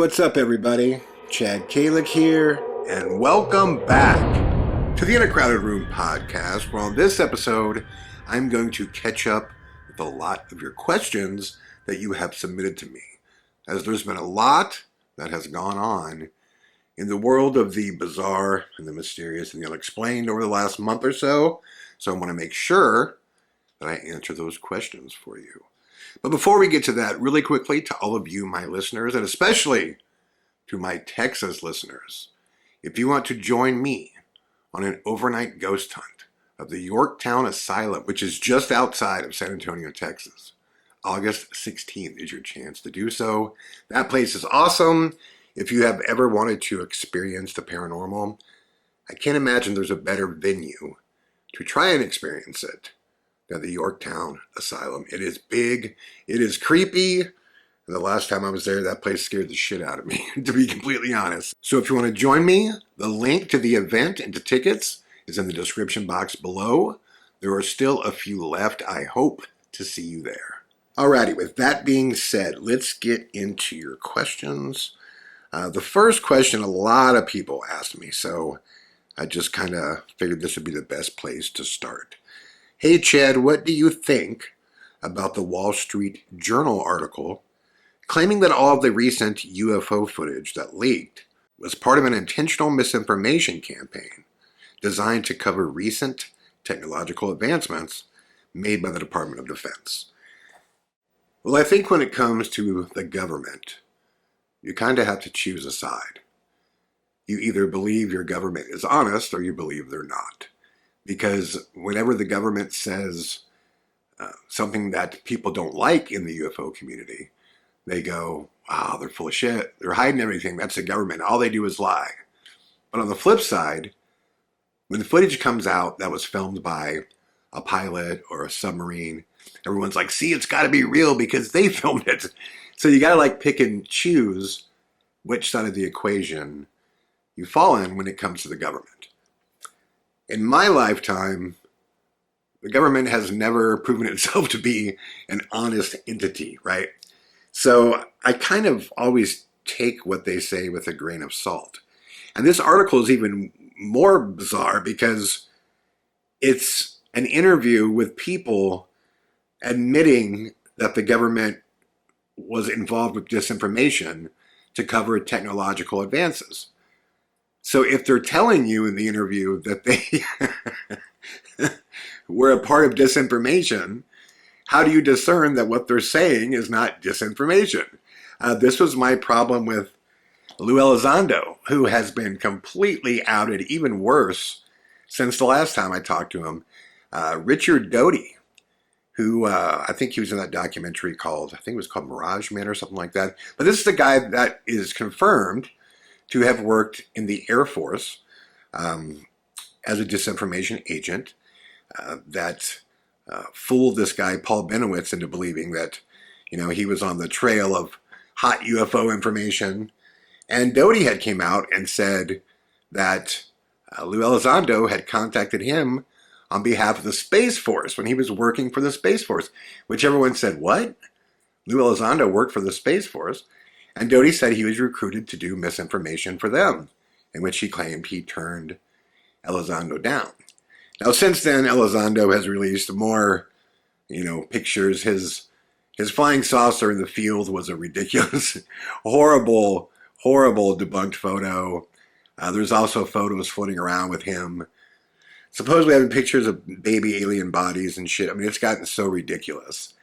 what's up everybody? Chad Kalick here, and welcome back to the In a Crowded Room podcast, where on this episode, I'm going to catch up with a lot of your questions that you have submitted to me, as there's been a lot that has gone on in the world of the bizarre and the mysterious and the unexplained over the last month or so, so I want to make sure that I answer those questions for you. But before we get to that, really quickly, to all of you, my listeners, and especially to my Texas listeners, if you want to join me on an overnight ghost hunt of the Yorktown Asylum, which is just outside of San Antonio, Texas, August 16th is your chance to do so. That place is awesome. If you have ever wanted to experience the paranormal, I can't imagine there's a better venue to try and experience it than the Yorktown Asylum. It is big, it is creepy, and the last time I was there, that place scared the shit out of me, to be completely honest. So if you want to join me, the link to the event and to tickets is in the description box below. There are still a few left. I hope to see you there. Alrighty, with that being said, let's get into your questions. The first question a lot of people asked me, so I just kind of figured this would be the best place to start. Hey Chad, what do you think about the Wall Street Journal article claiming that all of the recent UFO footage that leaked was part of an intentional misinformation campaign designed to cover recent technological advancements made by the Department of Defense? Well, I think when it comes to the government, you kind of have to choose a side. You either believe your government is honest or you believe they're not. Because whenever the government says something that people don't like in the UFO community, they go, wow, they're full of shit. They're hiding everything. That's the government. All they do is lie. But on the flip side, when the footage comes out that was filmed by a pilot or a submarine, everyone's like, see, it's got to be real because they filmed it. So you got to like pick and choose which side of the equation you fall in when it comes to the government. In my lifetime, the government has never proven itself to be an honest entity, right? So I kind of always take what they say with a grain of salt. And this article is even more bizarre because it's an interview with people admitting that the government was involved with disinformation to cover technological advances. So if they're telling you in the interview that they were a part of disinformation, how do you discern that what they're saying is not disinformation? This was my problem with Lou Elizondo, who has been completely outed, even worse, since the last time I talked to him. Richard Doty, who I think he was in that documentary called, I think it was called Mirage Man or something like that. But this is the guy that is confirmed to have worked in the Air Force as a disinformation agent that fooled this guy, Paul Benowitz, into believing that, you know, he was on the trail of hot UFO information. And Doty had came out and said that Lou Elizondo had contacted him on behalf of the Space Force when he was working for the Space Force, which everyone said, what? Lou Elizondo worked for the Space Force? And Doty said he was recruited to do misinformation for them, in which he claimed he turned Elizondo down. Now, since then, Elizondo has released more, pictures. His flying saucer in the field was a ridiculous, horrible debunked photo. There's also photos floating around with him supposedly having pictures of baby alien bodies and shit. I mean, it's gotten so ridiculous.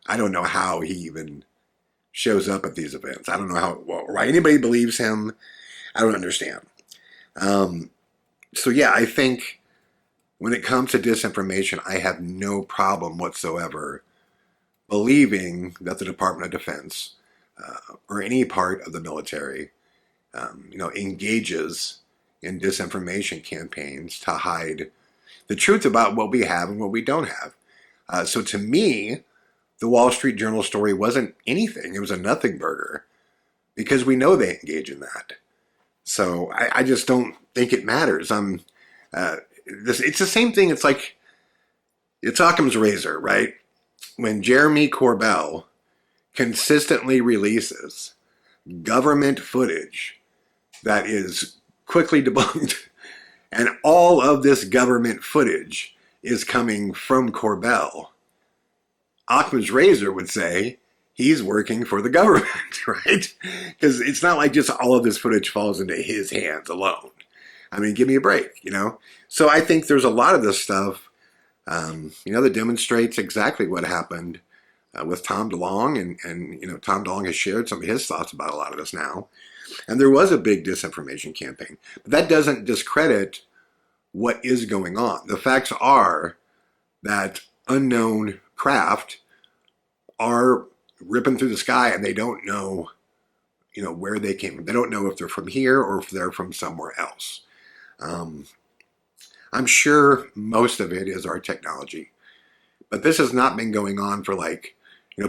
I don't know how he even shows up at these events. I don't know why anybody believes him. I don't understand. So yeah, I think when it comes to disinformation, I have no problem whatsoever believing that the Department of Defense or any part of the military, engages in disinformation campaigns to hide the truth about what we have and what we don't have. So to me, the Wall Street Journal story wasn't anything. It was a nothing burger because we know they engage in that. So I just don't think it matters. It's the same thing. It's like it's Occam's razor, right? When Jeremy Corbell consistently releases government footage that is quickly debunked. And all of this government footage is coming from Corbell. Occam's razor would say he's working for the government, right? Because it's not like just all of this footage falls into his hands alone. I mean, give me a break, you know? So I think there's a lot of this stuff, that demonstrates exactly what happened with Tom DeLonge. And Tom DeLonge has shared some of his thoughts about a lot of this now. And there was a big disinformation campaign. But that doesn't discredit what is going on. The facts are that unknown craft are ripping through the sky, and they don't know, where they came from. They don't know if they're from here or if they're from somewhere else. I'm sure most of it is our technology, but this has not been going on for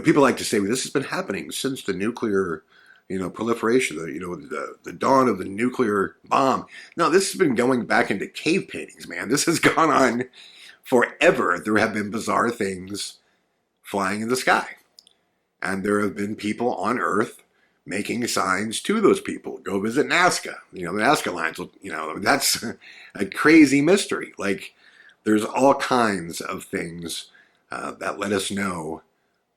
people like to say, well, this has been happening since the nuclear, proliferation, the dawn of the nuclear bomb. No, this has been going back into cave paintings, man. This has gone on forever. There have been bizarre things flying in the sky, and there have been people on Earth making signs to those people. Go visit Nazca. The Nazca lines, that's a crazy mystery. There's all kinds of things that let us know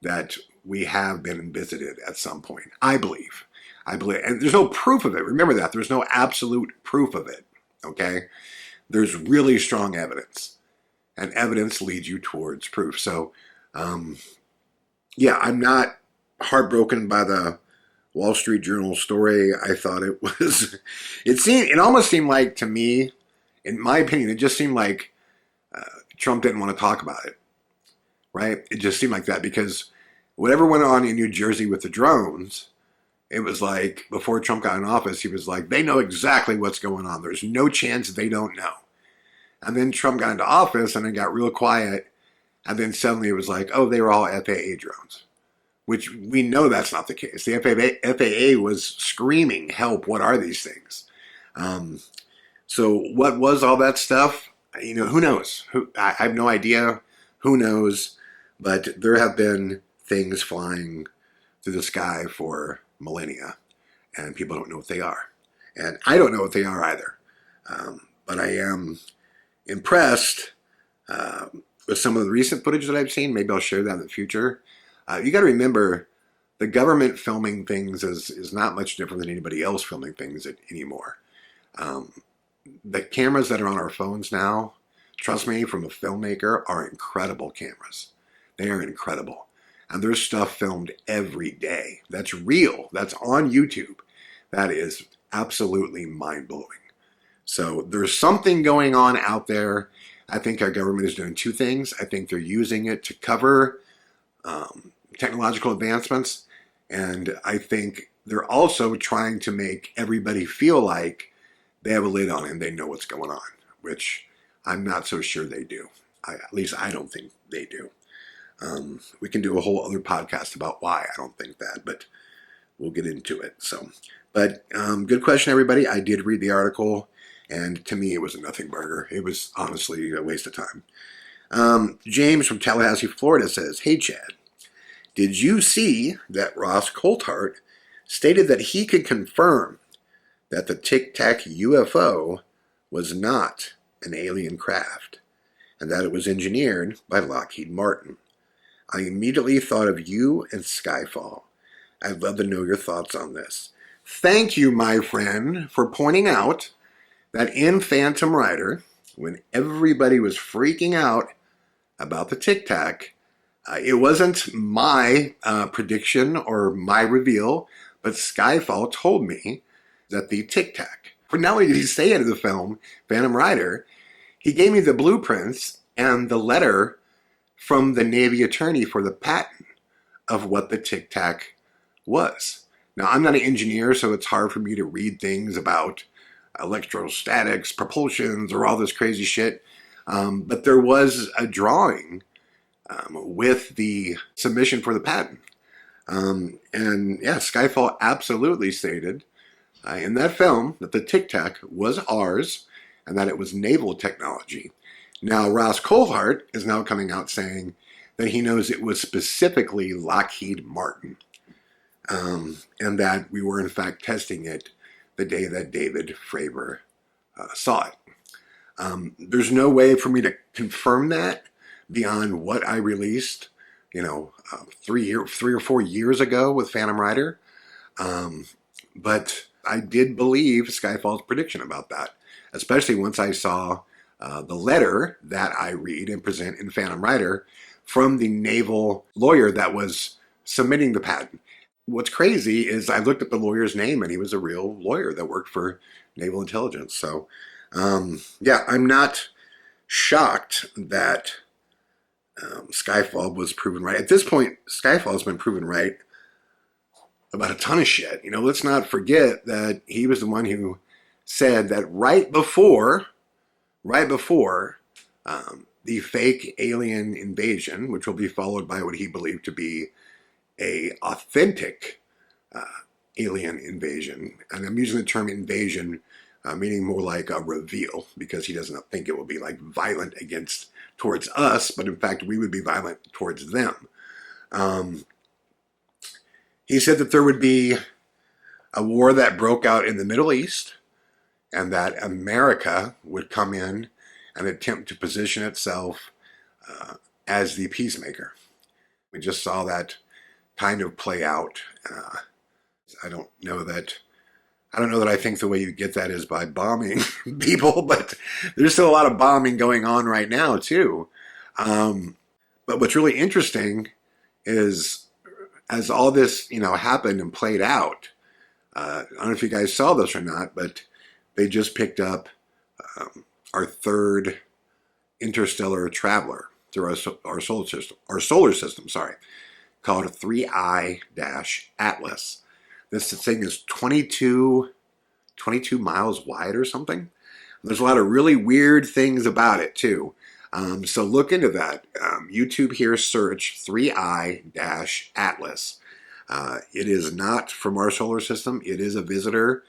that we have been visited at some point. I believe. And there's no proof of it. Remember that. There's no absolute proof of it, okay? There's really strong evidence. And evidence leads you towards proof. So, I'm not heartbroken by the Wall Street Journal story. I thought it almost seemed like, to me, in my opinion, it just seemed like Trump didn't want to talk about it, right? It just seemed like that, because whatever went on in New Jersey with the drones, it was like, before Trump got in office, he was like, they know exactly what's going on. There's no chance they don't know. And then Trump got into office and it got real quiet. And then suddenly it was like, oh, they were all FAA drones, which we know that's not the case. The FAA was screaming, help, what are these things? So what was all that stuff? Who knows? I have no idea. Who knows? But there have been things flying through the sky for millennia, and people don't know what they are. And I don't know what they are either. But I am impressed with some of the recent footage that I've seen. Maybe I'll share that in the future. You got to remember, the government filming things is not much different than anybody else filming things anymore. The cameras that are on our phones now, trust me, from a filmmaker, are incredible cameras. They are incredible. And there's stuff filmed every day. That's real. That's on YouTube. That is absolutely mind-blowing. So there's something going on out there. I think our government is doing two things. I think they're using it to cover technological advancements. And I think they're also trying to make everybody feel like they have a lid on it and they know what's going on, which I'm not so sure they do. At least I don't think they do. We can do a whole other podcast about why I don't think that, but we'll get into it. But good question, everybody. I did read the article, and to me, it was a nothing burger. It was honestly a waste of time. James from Tallahassee, Florida says, hey, Chad, did you see that Ross Coulthart stated that he could confirm that the Tic-Tac UFO was not an alien craft and that it was engineered by Lockheed Martin? I immediately thought of you and Skyfall. I'd love to know your thoughts on this. Thank you, my friend, for pointing out that in Phantom Rider, when everybody was freaking out about the Tic-Tac, it wasn't my prediction or my reveal, but Skyfall told me that the Tic-Tac, for not only did he say it in the film, Phantom Rider, he gave me the blueprints and the letter from the Navy attorney for the patent of what the Tic-Tac was. Now, I'm not an engineer, so it's hard for me to read things about electrostatics, propulsions, or all this crazy shit. But there was a drawing with the submission for the patent. Skyfall absolutely stated in that film that the Tic-Tac was ours and that it was naval technology. Now, Ross Coulthart is now coming out saying that he knows it was specifically Lockheed Martin. and that we were in fact testing it the day that David Fravor saw it. There's no way for me to confirm that beyond what I released, 3 or 4 years ago with Phantom Rider. But I did believe Skyfall's prediction about that, especially once I saw the letter that I read and present in Phantom Rider from the naval lawyer that was submitting the patent. What's crazy is I looked up the lawyer's name, and he was a real lawyer that worked for naval intelligence. So, yeah, I'm not shocked that Skyfall was proven right. At this point, Skyfall has been proven right about a ton of shit. Let's not forget that he was the one who said that right before the fake alien invasion, which will be followed by what he believed to be a authentic alien invasion, and I'm using the term invasion meaning more like a reveal, because he doesn't think it will be like violent towards us, but in fact we would be violent towards them. He said that there would be a war that broke out in the Middle East, and that America would come in and attempt to position itself as the peacemaker. We just saw that kind of play out. I don't know that I think the way you get that is by bombing people, but there's still a lot of bombing going on right now too. But what's really interesting is, as all this, happened and played out, I don't know if you guys saw this or not, but they just picked up our third interstellar traveler through our solar system, called 3I-Atlas. This thing is 22 miles wide or something. There's a lot of really weird things about it too. So look into that. YouTube here, search 3I-Atlas. It is not from our solar system. It is a visitor.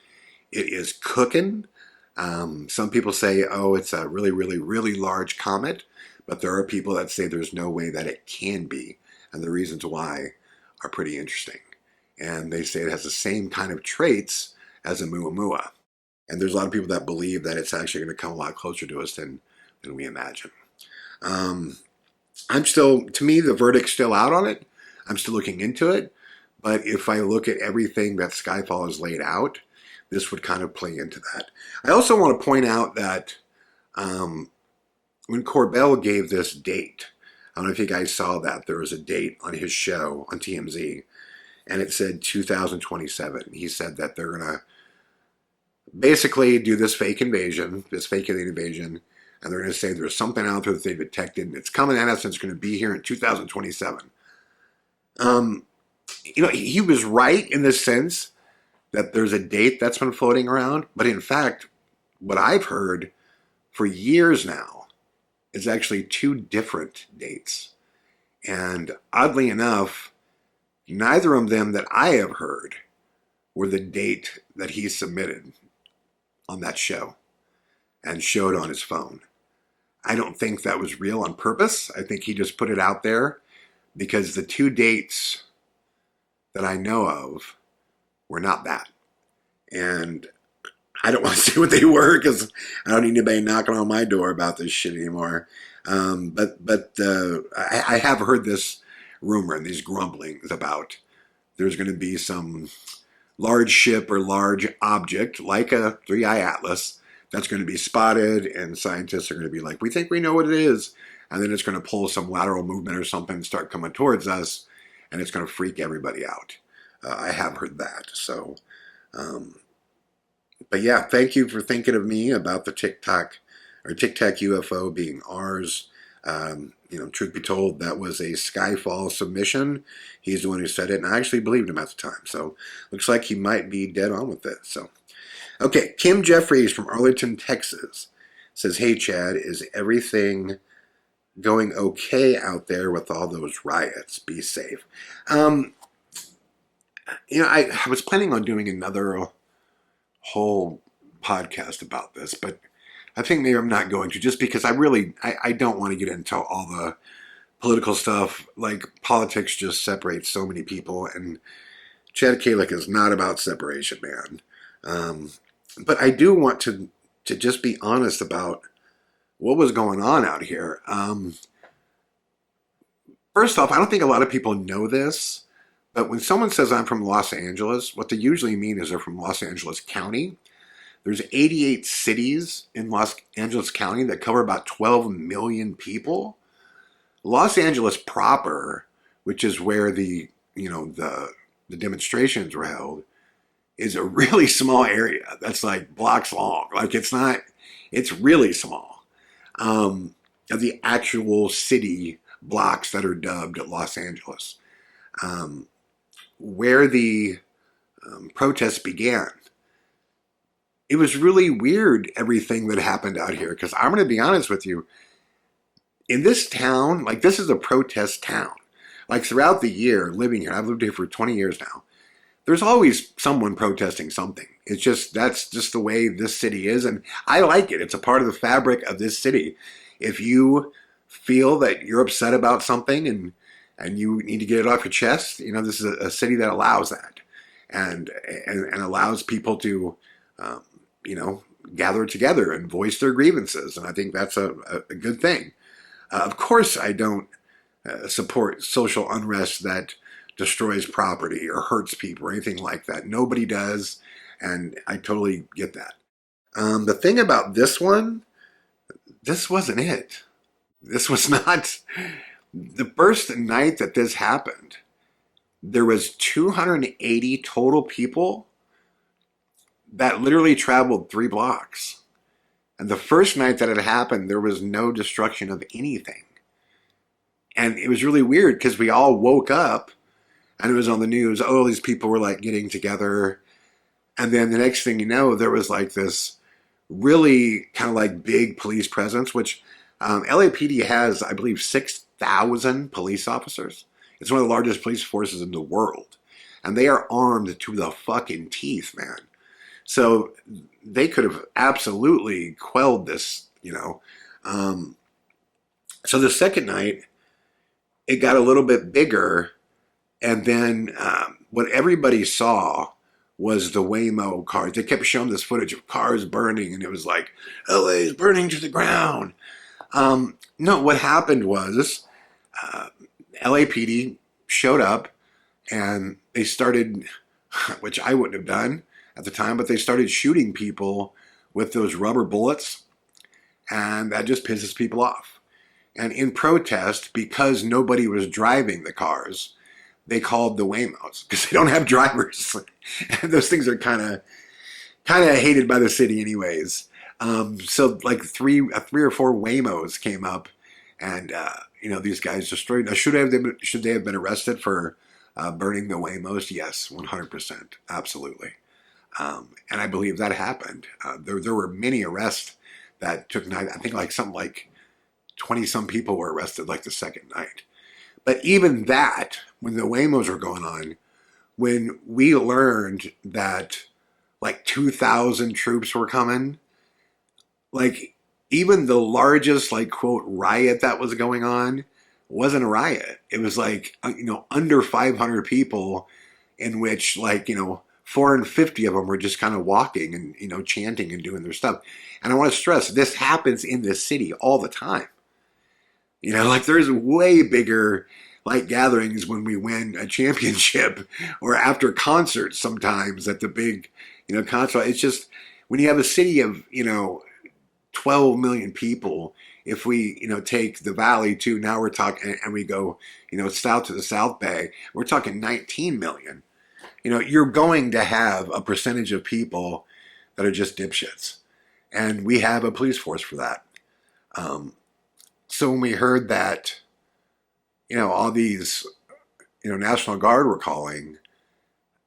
It is cooking. Some people say, oh, it's a really, really, really large comet. But there are people that say there's no way that it can be. And the reasons why are pretty interesting. And they say it has the same kind of traits as a Muamua. And there's a lot of people that believe that it's actually going to come a lot closer to us than we imagine. To me, the verdict's still out on it. I'm still looking into it. But if I look at everything that Skyfall has laid out, this would kind of play into that. I also want to point out that when Corbell gave this date, I don't know if you guys saw that, there was a date on his show on TMZ, and it said 2027. He said that they're going to basically do this fake invasion, this fake alien invasion, and they're going to say there's something out there that they've detected, and it's coming at us, and it's going to be here in 2027. He was right in the sense that there's a date that's been floating around, but in fact, what I've heard for years now is actually two different dates. And oddly enough, neither of them that I have heard were the date that he submitted on that show and showed on his phone. I don't think that was real on purpose. I think he just put it out there because the two dates that I know of were not that. And I don't want to say what they were because I don't need anybody knocking on my door about this shit anymore. But I have heard this rumor and these grumblings about there's going to be some large ship or large object like a 3I-Atlas that's going to be spotted, and scientists are going to be like, we think we know what it is. And then it's going to pull some lateral movement or something and start coming towards us, and it's going to freak everybody out. I have heard that. So, but yeah, thank you for thinking of me about the Tic-Tac UFO being ours. Truth be told, that was a Skyfall submission. He's the one who said it, and I actually believed him at the time. So, looks like he might be dead on with it. So, okay, Kim Jeffries from Arlington, Texas says, hey, Chad, is everything going okay out there with all those riots? Be safe. I was planning on doing another whole podcast about this, but I think maybe I'm not going to, just because I don't want to get into all the political stuff. Like, politics just separates so many people, and Chad Kalick is not about separation, man. But I do want to just be honest about what was going on out here. First off, I don't think a lot of people know this, but when someone says I'm from Los Angeles, what they usually mean is they're from Los Angeles County. There's 88 cities in Los Angeles County that cover about 12 million people. Los Angeles proper, which is where the demonstrations were held, is a really small area that's like blocks long. Like it's really small. Of the actual city blocks that are dubbed Los Angeles. Where the protests began, it was really weird, everything that happened out here, because I'm going to be honest with you, in this town, like this is a protest town. Like throughout the year living here, I've lived here for 20 years now, there's always someone protesting something. That's just the way this city is, and I like it. It's a part of the fabric of this city. If you feel that you're upset about something and you need to get it off your chest, this is a city that allows that, and allows people to gather together and voice their grievances, and I think that's a good thing. Of course, I don't support social unrest that destroys property or hurts people or anything like that. Nobody does, and I totally get that. The thing about this one, this wasn't it. This was not the first night that this happened. There was 280 total people that literally traveled 3 blocks. And the first night that it happened, there was no destruction of anything. And it was really weird because we all woke up and it was on the news. Oh, these people were like getting together. And then the next thing you know, there was like this really kind of like big police presence, which LAPD has, I believe, 6,000 police officers. It's one of the largest police forces in the world. And they are armed to the fucking teeth, man. So they could have absolutely quelled this, So the second night, it got a little bit bigger. And then what everybody saw was the Waymo cars. They kept showing this footage of cars burning, and it was like, LA is burning to the ground. No, what happened was LAPD showed up, and they started, which I wouldn't have done at the time, but they started shooting people with those rubber bullets, and that just pisses people off. And in protest, because nobody was driving the cars, they called the Waymos because they don't have drivers. And those things are kind of hated by the city anyways. So like three or four Waymos came up, and these guys destroyed. Now, should they have been arrested for burning the Waymos? Yes, 100%, absolutely. And I believe that happened. There were many arrests that took night. I think like something like 20 some people were arrested like the second night. But even that, when the Waymos were going on, when we learned that like 2,000 troops were coming, like even the largest like quote riot that was going on wasn't a riot. It was like, under 500 people, in which 450 of them were just kind of walking and, chanting and doing their stuff. And I want to stress, this happens in this city all the time. There's way bigger gatherings when we win a championship or after concerts sometimes at the big, concert. It's just when you have a city of, 12 million people, if we, take the valley to, now we're talking, and we go, south to the South Bay, we're talking 19 million. You're going to have a percentage of people that are just dipshits. And we have a police force for that. So when we heard that, all these, National Guard were calling,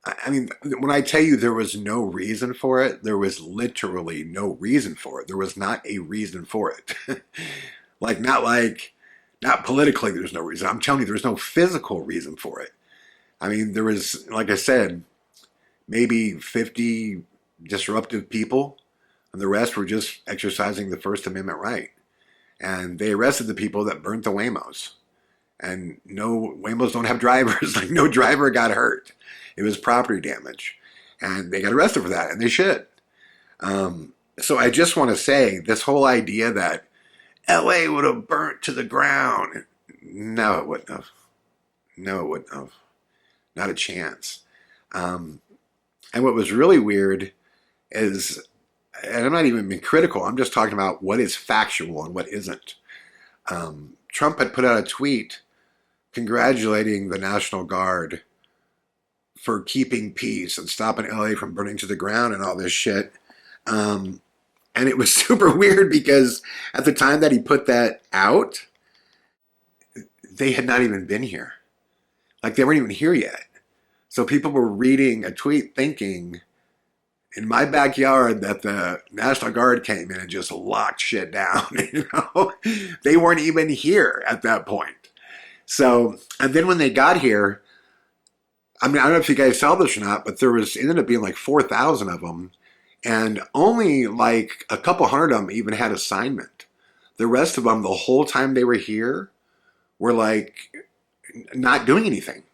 I mean, when I tell you there was no reason for it, there was literally no reason for it. There was not a reason for it. Not politically, there's no reason. I'm telling you, there's no physical reason for it. I mean, there was, like I said, maybe 50 disruptive people, and the rest were just exercising the First Amendment right. And they arrested the people that burnt the Waymos. And no, Waymos don't have drivers. Like, no driver got hurt. It was property damage. And they got arrested for that, and they should. So I just want to say this whole idea that LA would have burnt to the ground. No, it wouldn't have. No, it wouldn't have. Not a chance. And what was really weird is, and I'm not even being critical, I'm just talking about what is factual and what isn't. Trump had put out a tweet congratulating the National Guard for keeping peace and stopping LA from burning to the ground and all this shit. And it was super weird because at the time that he put that out, they had not even been here. Like, they weren't even here yet. So people were reading a tweet thinking, in my backyard, that the National Guard came in and just locked shit down. You know, they weren't even here at that point. So, and then when they got here, I mean, I don't know if you guys saw this or not, but it ended up being like 4,000 of them, and only like a couple hundred of them even had assignment. The rest of them, the whole time they were here, were like not doing anything.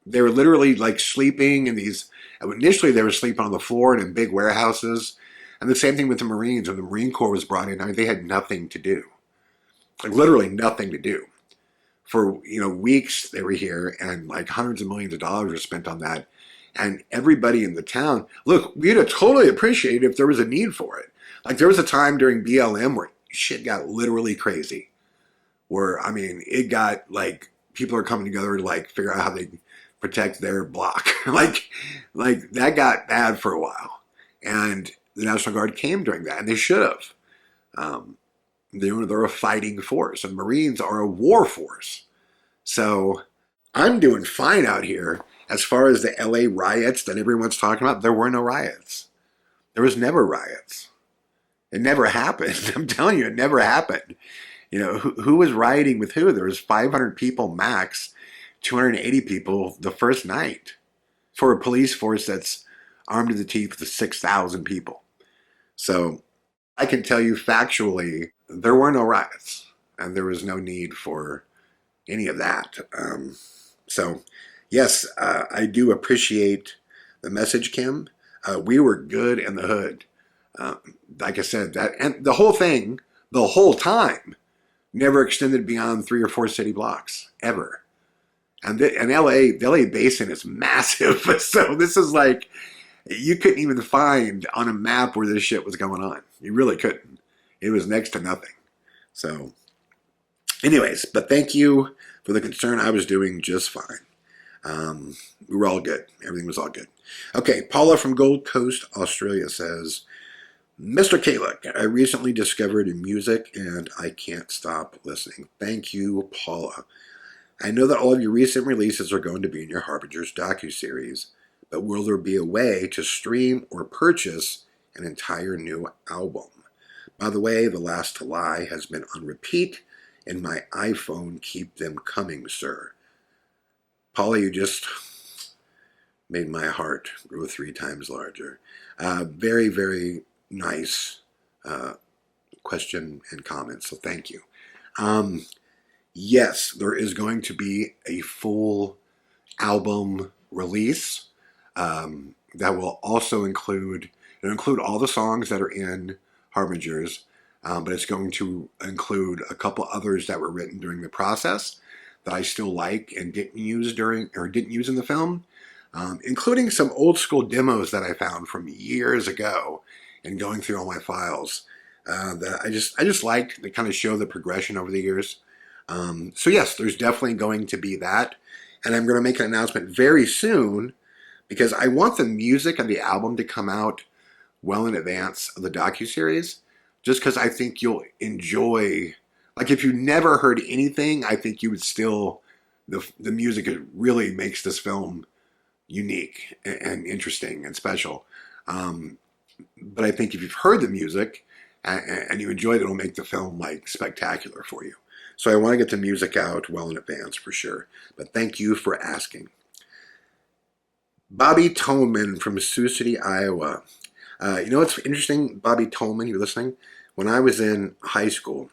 They were literally like sleeping in these. Initially, they were sleeping on the floor and in big warehouses. And the same thing with the Marines. When the Marine Corps was brought in, I mean, they had nothing to do. Like, literally nothing to do. For, weeks they were here, and like hundreds of millions of dollars were spent on that. And everybody in the town, look, we'd have totally appreciated if there was a need for it. Like, there was a time during BLM where shit got literally crazy. Where, I mean, it got like, people are coming together to like figure out how they protect their block. like that got bad for a while. And the National Guard came during that, and they should have. They're a fighting force, and Marines are a war force. So I'm doing fine out here. As far as the LA riots that everyone's talking about, there were no riots. There was never riots. It never happened. I'm telling you, it never happened. Who was rioting with who? There was 500 people max, 280 people the first night, for a police force that's armed to the teeth with 6,000 people. So I can tell you factually, there were no riots, and there was no need for any of that. So yes, I do appreciate the message, Kim. We were good in the hood. Like I said, that, and the whole thing, the whole time, never extended beyond 3 or 4 city blocks, ever. And LA, the LA basin is massive. So this is like, you couldn't even find on a map where this shit was going on. You really couldn't. It was next to nothing. So anyways, but thank you for the concern. I was doing just fine. We were all good. Everything was all good. Okay, Paula from Gold Coast, Australia says, Mr. Kalick, I recently discovered music and I can't stop listening. Thank you, Paula. I know that all of your recent releases are going to be in your Harbingers docuseries, but will there be a way to stream or purchase an entire new album? By the way, The Last to Lie has been on repeat in my iPhone. Keep them coming, sir. Paula, you just made my heart grow 3 times larger. Very, very nice question and comment, so thank you. Yes, there is going to be a full album release that will also include all the songs that are in Harbingers, but it's going to include a couple others that were written during the process that I still like and didn't use in the film, including some old school demos that I found from years ago and going through all my files that I just liked to kind of show the progression over the years. So yes, there's definitely going to be that, and I'm going to make an announcement very soon because I want the music of the album to come out well in advance of the docuseries, just because I think you'll enjoy. Like, if you never heard anything, I think you would still, the music really makes this film unique and interesting and special. But I think if you've heard the music and you enjoyed it, it'll make the film like spectacular for you. So I want to get the music out well in advance for sure. But thank you for asking. Bobby Tolman from Sioux City, Iowa. You know what's interesting, Bobby Tolman, you listening? When I was in high school,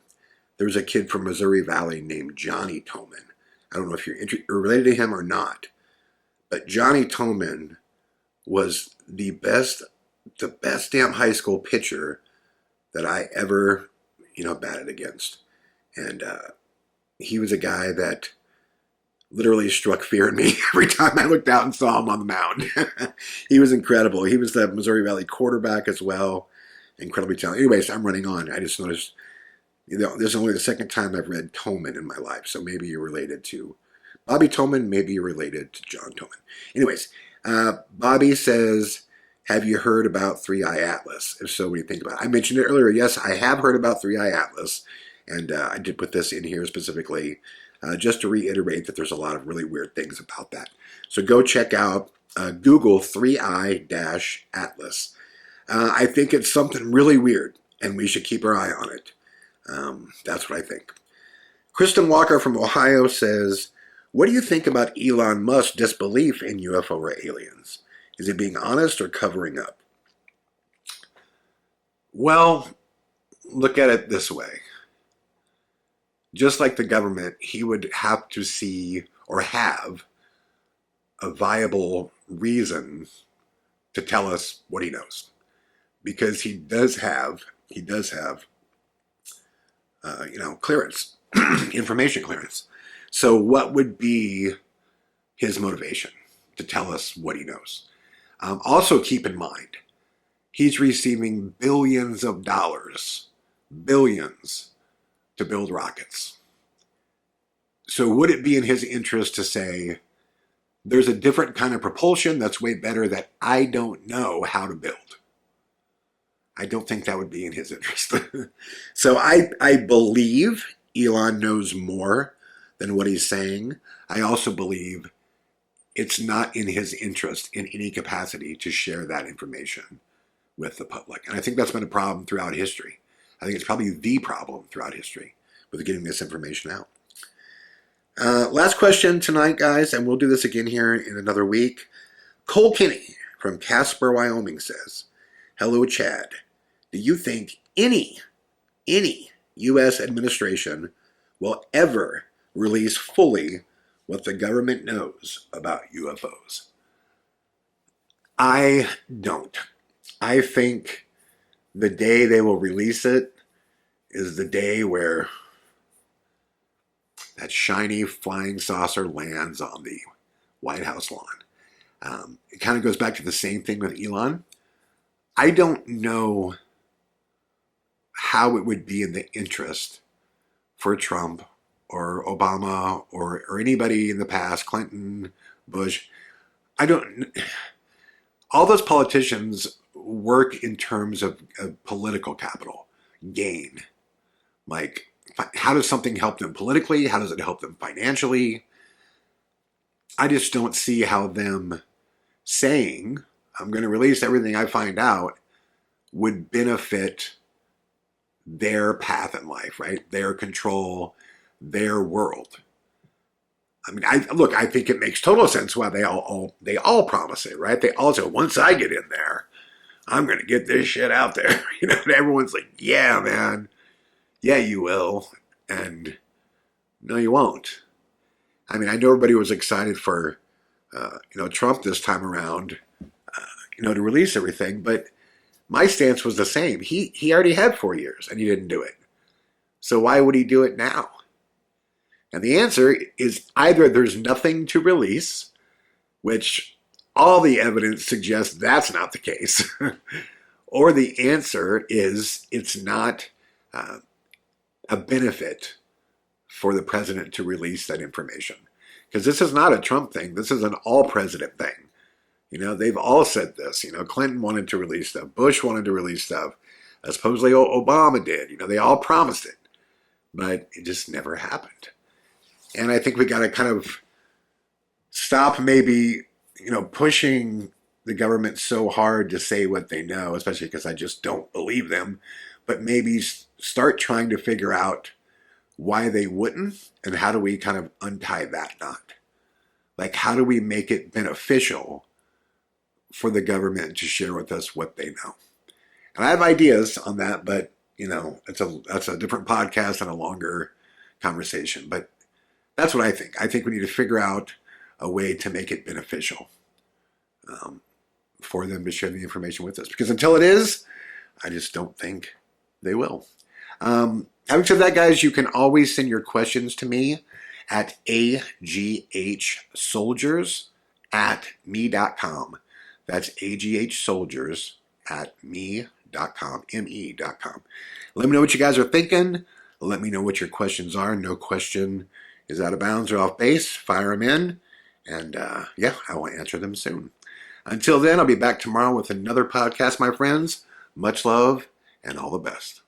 there was a kid from Missouri Valley named Johnny Tolman. I don't know if you're related to him or not, but Johnny Toman was the best damn high school pitcher that I ever, batted against. And he was a guy that literally struck fear in me every time I looked out and saw him on the mound. He was incredible. He was the Missouri Valley quarterback as well. Incredibly talented. Anyways, I'm running on. I just noticed, this is only the second time I've read Toman in my life, so maybe you're related to Bobby Toman, maybe you're related to John Toman. Anyways, Bobby says, have you heard about 3-Eye Atlas? If so, what do you think about it? I mentioned it earlier. Yes, I have heard about 3-Eye Atlas, and I did put this in here specifically just to reiterate that there's a lot of really weird things about that. So go check out, Google 3-Eye-Atlas. I think it's something really weird, and we should keep our eye on it. That's what I think. Kristen Walker from Ohio says, what do you think about Elon Musk's disbelief in UFO or aliens? Is he being honest or covering up? Well, look at it this way. Just like the government, he would have to see or have a viable reason to tell us what he knows. Because he does have clearance, information clearance. So what would be his motivation to tell us what he knows? Also keep in mind, he's receiving billions of dollars, billions, to build rockets. So would it be in his interest to say, there's a different kind of propulsion that's way better that I don't know how to build? I don't think that would be in his interest. So I believe Elon knows more than what he's saying. I also believe it's not in his interest in any capacity to share that information with the public. And I think that's been a problem throughout history. I think it's probably the problem throughout history with getting this information out. Last question tonight, guys, and we'll do this again here in another week. Cole Kinney from Casper, Wyoming says, hello, Chad. Do you think any U.S. administration will ever release fully what the government knows about UFOs? I don't. I think the day they will release it is the day where that shiny flying saucer lands on the White House lawn. It kind of goes back to the same thing with Elon. I don't know how it would be in the interest for Trump or Obama or anybody in the past, Clinton, Bush. All those politicians work in terms of political capital, gain. Like, how does something help them politically? How does it help them financially? I just don't see how them saying, I'm going to release everything I find out, would benefit their path in life, right? Their control, their world. I mean, I think it makes total sense why they all promise it, right? They all say, once I get in there, I'm going to get this shit out there. And everyone's like, yeah, man. Yeah, you will. And no, you won't. I mean, I know everybody was excited for, Trump this time around, to release everything, but my stance was the same. He already had 4 years and he didn't do it. So why would he do it now? And the answer is either there's nothing to release, which all the evidence suggests that's not the case, or the answer is it's not a benefit for the president to release that information. Because this is not a Trump thing. This is an all-president thing. They've all said this. Clinton wanted to release stuff. Bush wanted to release stuff. Supposedly Obama did. They all promised it. But it just never happened. And I think we got to kind of stop maybe, pushing the government so hard to say what they know, especially because I just don't believe them. But maybe start trying to figure out why they wouldn't and how do we kind of untie that knot. Like, how do we make it beneficial for the government to share with us what they know? And I have ideas on that, but that's a different podcast and a longer conversation. But That's what I think. I think we need to figure out a way to make it beneficial for them to share the information with us. Because until it is, I just don't think they will. Having said that, guys, you can always send your questions to me at aghsoldiers@me.com. That's aghsoldiers@me.com, me.com. Let me know what you guys are thinking. Let me know what your questions are. No question is out of bounds or off base. Fire them in. And yeah, I will answer them soon. Until then, I'll be back tomorrow with another podcast, my friends. Much love and all the best.